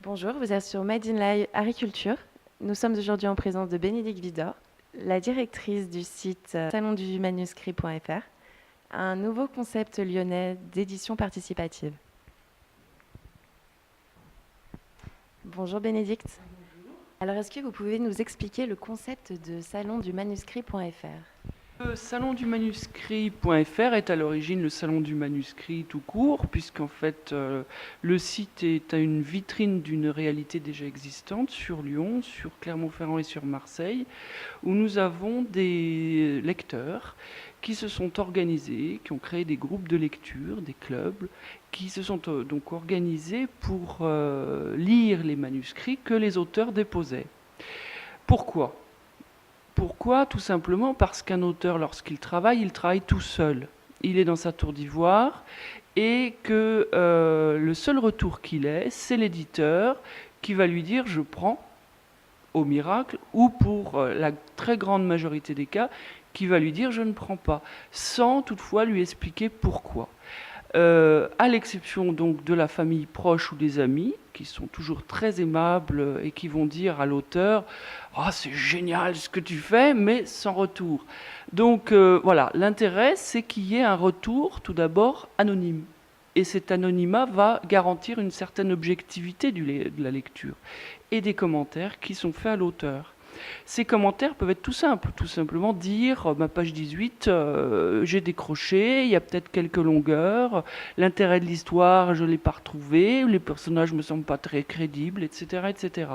Bonjour, vous êtes sur Made in Live Agriculture. Nous sommes aujourd'hui en présence de Bénédicte Vidor, la directrice du site salondumanuscrit.fr, un nouveau concept lyonnais d'édition participative. Bonjour Bénédicte. Alors est-ce que vous pouvez nous expliquer le concept de salondumanuscrit.fr? Le salon du manuscrit.fr est à l'origine le salon du manuscrit tout court, puisqu'en fait le site est une vitrine d'une réalité déjà existante sur Lyon, sur Clermont-Ferrand et sur Marseille, où nous avons des lecteurs qui se sont organisés, qui ont créé des groupes de lecture, des clubs, qui se sont donc organisés pour lire les manuscrits que les auteurs déposaient. Pourquoi ? Pourquoi ? Tout simplement parce qu'un auteur, lorsqu'il travaille, il travaille tout seul. Il est dans sa tour d'ivoire et que le seul retour qu'il ait, c'est l'éditeur qui va lui dire « je prends » au miracle, ou pour la très grande majorité des cas, qui va lui dire « je ne prends pas », sans toutefois lui expliquer pourquoi. À l'exception donc de la famille proche ou des amis, qui sont toujours très aimables et qui vont dire à l'auteur « Ah, c'est génial ce que tu fais », mais sans retour. Donc voilà, l'intérêt, c'est qu'il y ait un retour, tout d'abord, anonyme. Et cet anonymat va garantir une certaine objectivité de la lecture et des commentaires qui sont faits à l'auteur. Ces commentaires peuvent être tout simplement dire ma page 18, j'ai décroché, il y a peut-être quelques longueurs, l'intérêt de l'histoire, je ne l'ai pas retrouvé, les personnages ne me semblent pas très crédibles, etc., etc.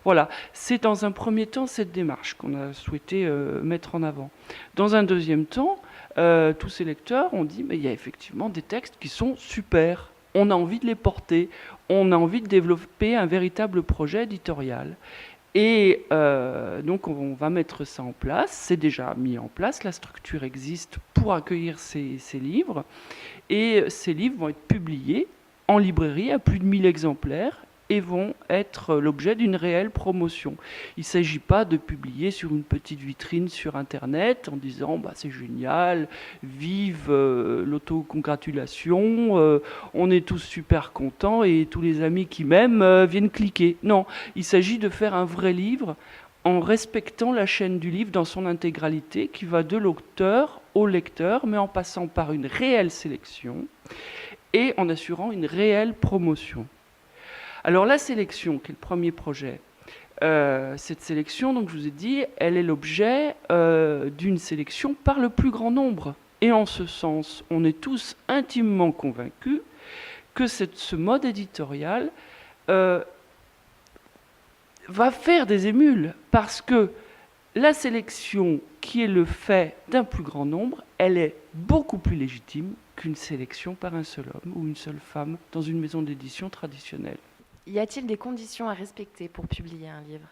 Voilà, c'est dans un premier temps cette démarche qu'on a souhaité mettre en avant. Dans un deuxième temps, tous ces lecteurs ont dit mais il y a effectivement des textes qui sont super, on a envie de les porter, on a envie de développer un véritable projet éditorial. Et donc on va mettre ça en place, c'est déjà mis en place, la structure existe pour accueillir ces livres, et ces livres vont être publiés en librairie à plus de 1000 exemplaires et vont être l'objet d'une réelle promotion. Il ne s'agit pas de publier sur une petite vitrine sur Internet en disant bah, c'est génial, vive l'autocongratulation, on est tous super contents et tous les amis qui m'aiment viennent cliquer. Non, il s'agit de faire un vrai livre en respectant la chaîne du livre dans son intégralité qui va de l'auteur au lecteur, mais en passant par une réelle sélection et en assurant une réelle promotion. Alors la sélection, qui est le premier projet, cette sélection, donc je vous ai dit, elle est l'objet d'une sélection par le plus grand nombre. Et en ce sens, on est tous intimement convaincus que ce mode éditorial va faire des émules, parce que la sélection qui est le fait d'un plus grand nombre, elle est beaucoup plus légitime qu'une sélection par un seul homme ou une seule femme dans une maison d'édition traditionnelle. Y a-t-il des conditions à respecter pour publier un livre?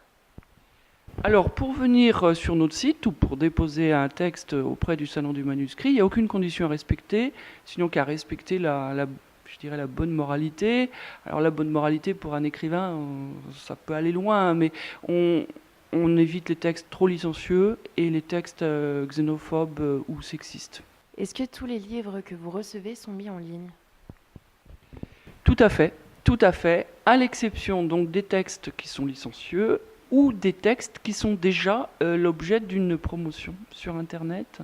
Alors, pour venir sur notre site ou pour déposer un texte auprès du Salon du Manuscrit, il n'y a aucune condition à respecter, sinon qu'à respecter je dirais la bonne moralité. Alors la bonne moralité pour un écrivain, ça peut aller loin, mais on évite les textes trop licencieux et les textes xénophobes ou sexistes. Est-ce que tous les livres que vous recevez sont mis en ligne? Tout à fait, tout à fait, à l'exception donc des textes qui sont licencieux ou des textes qui sont déjà l'objet d'une promotion sur Internet.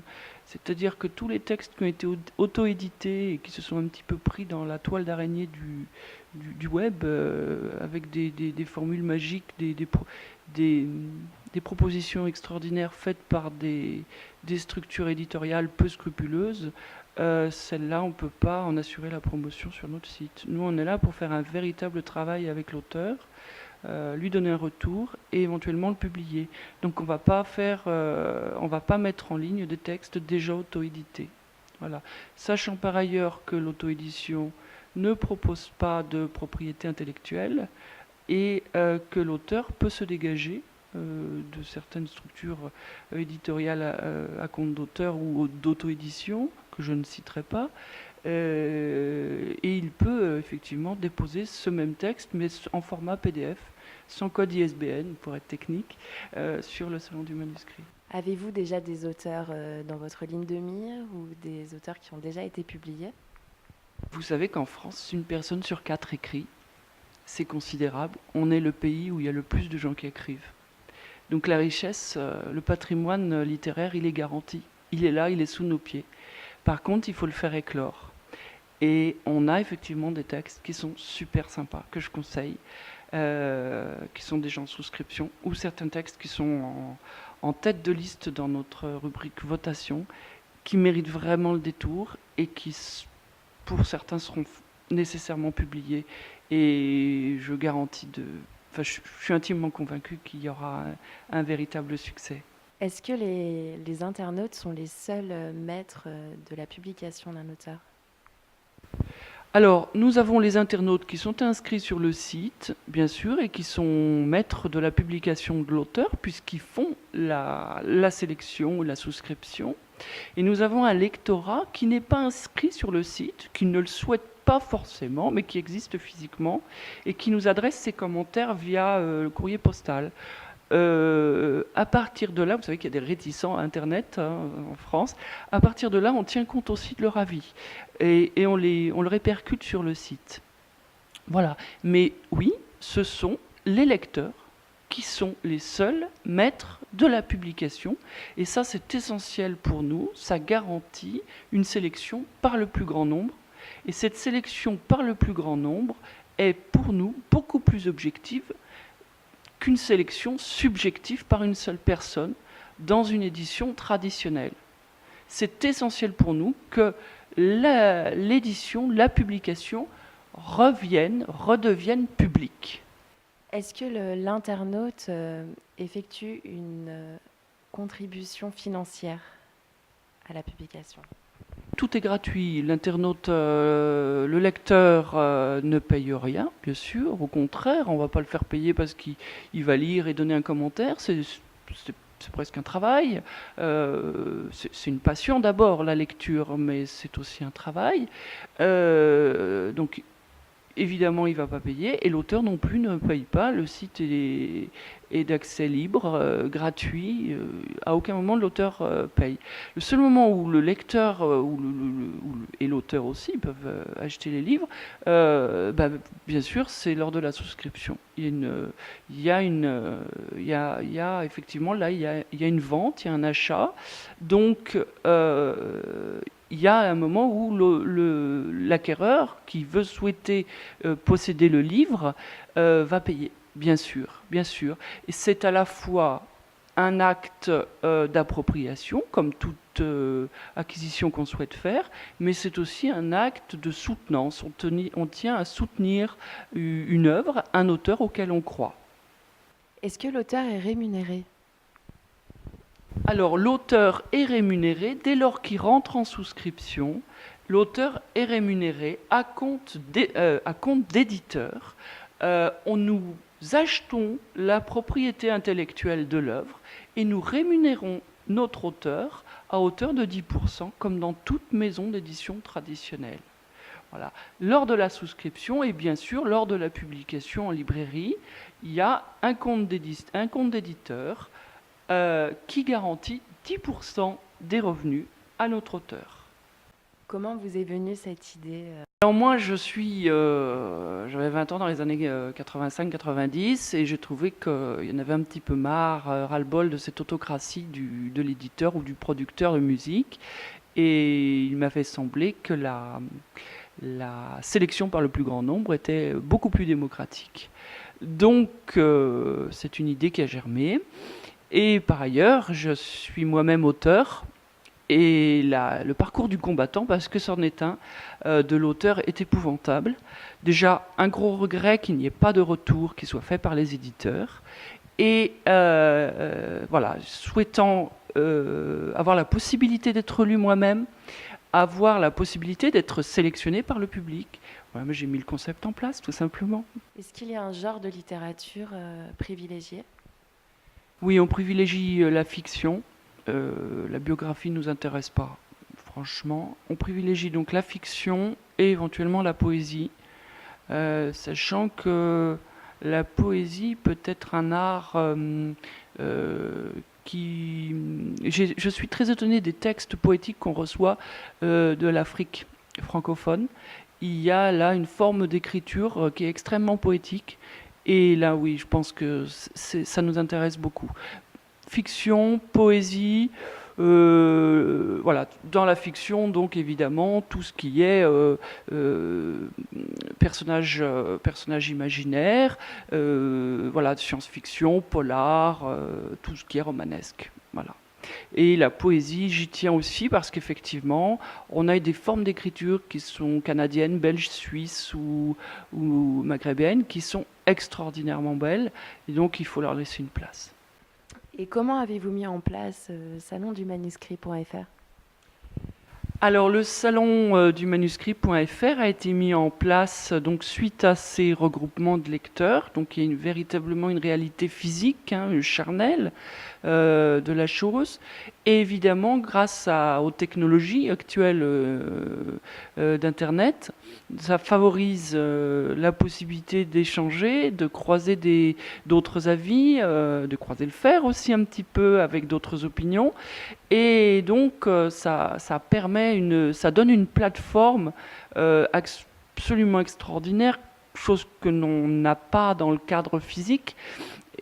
C'est-à-dire que tous les textes qui ont été auto-édités et qui se sont un petit peu pris dans la toile d'araignée du web, avec des formules magiques, des propositions extraordinaires faites par des structures éditoriales peu scrupuleuses, celle-là, on ne peut pas en assurer la promotion sur notre site. Nous, on est là pour faire un véritable travail avec l'auteur, lui donner un retour et éventuellement le publier. Donc on va pas mettre en ligne des textes déjà auto-édités. Voilà. Sachant par ailleurs que l'auto-édition ne propose pas de propriété intellectuelle et que l'auteur peut se dégager de certaines structures éditoriales à compte d'auteur ou d'auto-édition, que je ne citerai pas, et il peut effectivement déposer ce même texte, mais en format PDF, sans code ISBN, pour être technique, sur le Salon du Manuscrit. Avez-vous déjà des auteurs dans votre ligne de mire ou des auteurs qui ont déjà été publiés? Vous savez qu'en France, une personne sur 4 écrit. c'est considérable. On est le pays où il y a le plus de gens qui écrivent. Donc la richesse, le patrimoine littéraire, il est garanti. Il est là, il est sous nos pieds. Par contre, il faut le faire éclore. Et on a effectivement des textes qui sont super sympas, que je conseille, qui sont déjà en souscription, ou certains textes qui sont en tête de liste dans notre rubrique votation, qui méritent vraiment le détour et qui, pour certains, seront nécessairement publiés. Et je garantis Enfin, je suis intimement convaincu qu'il y aura un véritable succès. Est-ce que les internautes sont les seuls maîtres de la publication d'un auteur? Alors, nous avons les internautes qui sont inscrits sur le site, bien sûr, et qui sont maîtres de la publication de l'auteur, puisqu'ils font la sélection ou la souscription. Et nous avons un lectorat qui n'est pas inscrit sur le site, qui ne le souhaite pas forcément, mais qui existe physiquement, et qui nous adresse ses commentaires via le courrier postal. À partir de là, vous savez qu'il y a des réticents à Internet en France, à partir de là, on tient compte aussi de leur avis et on le répercute sur le site. Voilà. Mais oui, ce sont les lecteurs qui sont les seuls maîtres de la publication. Et ça, c'est essentiel pour nous. Ça garantit une sélection par le plus grand nombre. Et cette sélection par le plus grand nombre est pour nous beaucoup plus objective qu'une sélection subjective par une seule personne dans une édition traditionnelle. C'est essentiel pour nous que l'édition, la publication redevienne publique. Est-ce que l'internaute effectue une contribution financière à la publication? Tout est gratuit. L'internaute, le lecteur ne paye rien, bien sûr. Au contraire, on ne va pas le faire payer parce qu'il va lire et donner un commentaire. C'est presque un travail. C'est une passion d'abord, la lecture, mais c'est aussi un travail. Donc, évidemment, il ne va pas payer. Et l'auteur non plus ne paye pas. Le site est d'accès libre, gratuit. À aucun moment, l'auteur paye. Le seul moment où le lecteur et l'auteur aussi peuvent acheter les livres, bien sûr, c'est lors de la souscription. Il y a effectivement, là, il y a une vente, il y a un achat. Donc, il y a un moment où l'acquéreur qui veut souhaiter posséder le livre va payer, bien sûr, bien sûr. Et c'est à la fois un acte d'appropriation, comme toute acquisition qu'on souhaite faire, mais c'est aussi un acte de soutenance. On tient à soutenir une œuvre, un auteur auquel on croit. Est-ce que l'auteur est rémunéré ? Alors, l'auteur est rémunéré dès lors qu'il rentre en souscription. L'auteur est rémunéré à compte d'éditeur. Nous achetons la propriété intellectuelle de l'œuvre et nous rémunérons notre auteur à hauteur de 10%, comme dans toute maison d'édition traditionnelle. Voilà. Lors de la souscription et bien sûr lors de la publication en librairie, il y a un compte d'éditeur qui garantit 10% des revenus à notre auteur. Comment vous est venue cette idée ? Alors moi, j'avais 20 ans dans les années 85-90 et j'ai trouvé qu'il y en avait un petit peu marre, ras-le-bol de cette autocratie de l'éditeur ou du producteur de musique. Et il m'avait semblé que la sélection par le plus grand nombre était beaucoup plus démocratique. Donc, c'est une idée qui a germé. Et par ailleurs, je suis moi-même auteur. Et le parcours du combattant, parce que c'en est un, de l'auteur est épouvantable. Déjà, un gros regret qu'il n'y ait pas de retour qui soit fait par les éditeurs. Et voilà, souhaitant avoir la possibilité d'être lu moi-même, avoir la possibilité d'être sélectionné par le public. Voilà, mais j'ai mis le concept en place, tout simplement. Est-ce qu'il y a un genre de littérature privilégié ? Oui, on privilégie la fiction. La biographie ne nous intéresse pas, franchement. On privilégie donc la fiction et éventuellement la poésie, sachant que la poésie peut être un art qui... Je suis très étonné des textes poétiques qu'on reçoit de l'Afrique francophone. il y a là une forme d'écriture qui est extrêmement poétique. Et là, oui, je pense que ça nous intéresse beaucoup. Fiction, poésie, voilà. Dans la fiction, donc évidemment, tout ce qui est personnage imaginaire, voilà, science-fiction, polar, tout ce qui est romanesque. Voilà. Et la poésie, j'y tiens aussi parce qu'effectivement, on a des formes d'écriture qui sont canadiennes, belges, suisses ou maghrébines, qui sont extraordinairement belles, et donc il faut leur laisser une place. Et comment avez-vous mis en place Salon du manuscrit.fr? Alors le salon du manuscrit.fr a été mis en place donc suite à ces regroupements de lecteurs. Donc il y a véritablement une réalité physique, charnelle de la chose. Et évidemment, grâce aux technologies actuelles d'Internet, ça favorise la possibilité d'échanger, de croiser d'autres avis, de croiser le fer aussi un petit peu avec d'autres opinions. Et donc, ça donne une plateforme absolument extraordinaire, chose que l'on n'a pas dans le cadre physique.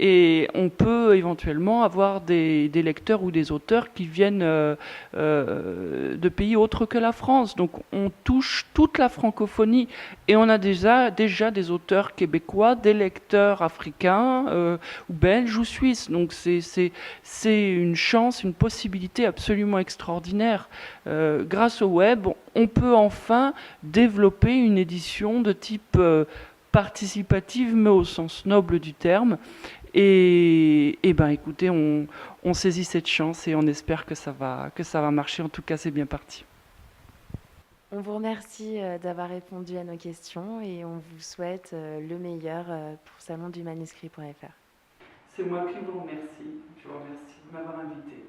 Et on peut éventuellement avoir des lecteurs ou des auteurs qui viennent de pays autres que la France. Donc on touche toute la francophonie et on a déjà des auteurs québécois, des lecteurs africains ou belges ou suisses. Donc c'est une chance, une possibilité absolument extraordinaire. Grâce au web, on peut enfin développer une édition de type participative, mais au sens noble du terme. Et ben écoutez, on saisit cette chance et on espère que ça va marcher. En tout cas, c'est bien parti. On vous remercie d'avoir répondu à nos questions et on vous souhaite le meilleur pour salon du manuscrit.fr. C'est moi qui vous remercie. Je vous remercie de m'avoir invité.